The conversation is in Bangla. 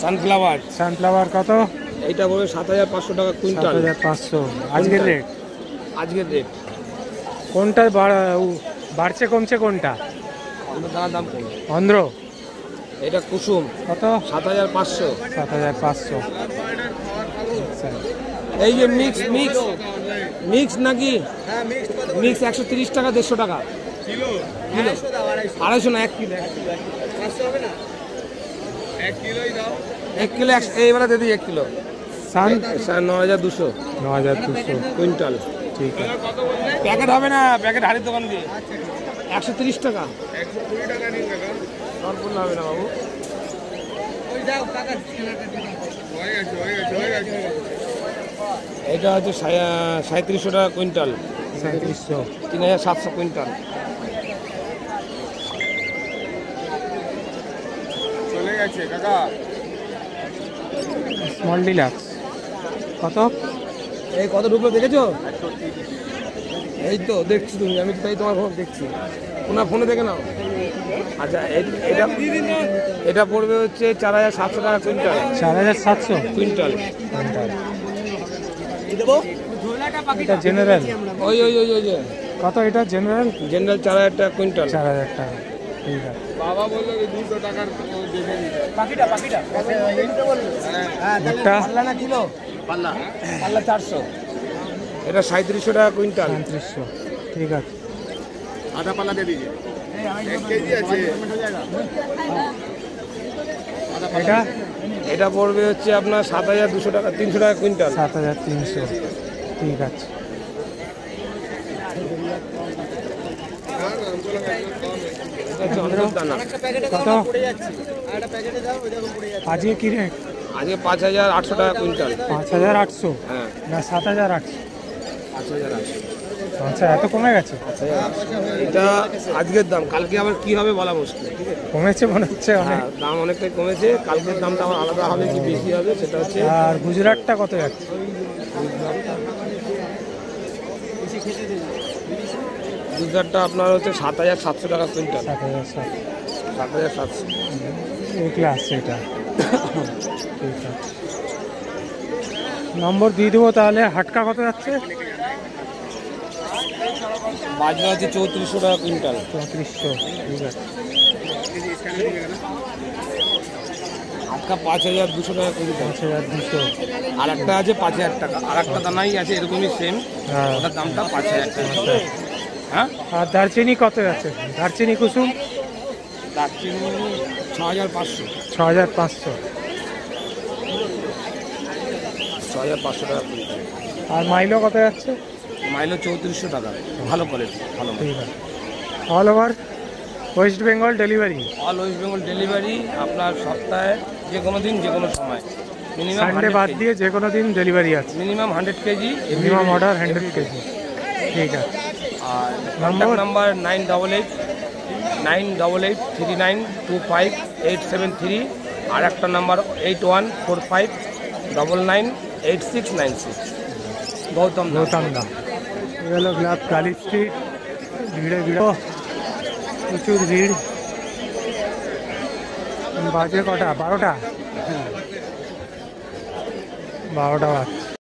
সানফ্লাওয়ার। সানফ্লাওয়ার কত? এইটা পড়বে 7500 টাকা কুইন্টাল। 7500 আজকের রেট। আজকের রেট। কোনটা বাড়ছে কমছে কোনটা? অন্ধ্রদানার দাম কম। অন্ধ্র। এটা কুসুম কত? 7500। 7500। এই যে মিক্স মিক্স মিক্স নাকি? মিক্স 130 টাকা 150 টাকা কিলো। কিলো 250 না 1 কিলো। 1 কিলোই দাও। 1 কিলো এইবারে দিদি 1 কিলো। 9200। 9200 কুইন্টাল। ঠিক আছে। প্যাকেট হবে না, প্যাকেট হাড়ির দোকান দিয়ে 130 টাকা। 120 টাকা নিন কাকা। সম্পূর্ণ হবে না বাবু। ওই দাও কাকা। হয়ে গেছে। এটা হচ্ছে 3700 টাকা কুইন্টাল। 3700। 3700 কুইন্টাল। চলে গেছে কাকা। স্মল ডিলাক্স কত? এই কত ঢুকলো দেখেছো? এই তো দেখছি তুমি, আমি তাই তোমার ফোন দেখছি। ওনার ফোনে দেখে নাও। আচ্ছা এটা পড়বে হচ্ছে 4700 টাকা কুইন্টাল। 4700 কুইন্টাল। এটা জেনারেল। ওই যে কত এটা জেনারেল? জেনারেল 4000 টাকা কুইন্টাল। 4000 টাকা। ঠিক আছে। বাবা বললো 200 টাকার দেখে নিতে। পাখিটা ভুট্টা পাল্লা না কিলো? পাল্লা 400। এটা 3700 টাকা কুইন্টাল। 3700। ঠিক আছে। আধা পাল্লা দিয়ে দিয়েছে। 1 কেজি আছে। এটা পড়বে হচ্ছে আপনার 7200 টাকা 300 টাকা কুইন্টাল। 7300। ঠিক আছে। কত আজকে কি রেট? আজকে 5800 টাকা কুইন্টাল। 5800? হ্যাঁ না 7800। 5800। আচ্ছা এত কমে গেছে? এটা আজকের দাম, কালকে আবার কি হবে বলা মুশকিল। ঠিক আছে, কমেছে মনে হচ্ছে অনেক। দাম অনেকটাই কমেছে, কালকের দামটা আবার আলাদা হবে কি বেশি হবে সেটা হচ্ছে। আর গুজরাটটা কত যাচ্ছে? গুজরাটটা আপনার হচ্ছে 7700 টাকা কুইন্টাল। 7700। এই ক্লাস এটা। ঠিক আছে, নম্বর দিয়ে দেবো তাহলে। হাটকা কত যাচ্ছে? বাজরা আছে 3400 টাকা কুইন্টাল। 3400। ঠিক আছে। হাটকা 5200 টাকা কুইন্টাল। 5200। আর একটা আছে 5000 টাকা। আর একটা দানাই আছে এরকমই সেম, ওটার দামটা 5000 টাকা। হ্যাঁ। আর দারচিনি কত আছে? দারচিনি কুসুম? দারচিনি 6500। 6500। 6500 টাকা কুইন্টাল। আর মাইলো কত যাচ্ছে? মাইলো 3400 টাকা। ভালো কোয়ালিটি, ভালো। ঠিক আছে। All over West Bengal delivery? All West Bengal delivery. আপনার সপ্তাহে যে কোনো দিন যে কোনো সময়, মিনিমাম সানডে বাদ দিয়ে যে কোনো দিন ডেলিভারি আছে। Minimum 100 KG. Minimum order 100 KG. ঠিক আছে। আর নাম্বার 9883925876। আর একটা নাম্বার 8145998696। গৌতম দা এগুলো গ্লাস কালী স্ট্রিট। ভিড়ে প্রচুর ভিড়। বাজে কটা? 12টা। 12টা বাজছে।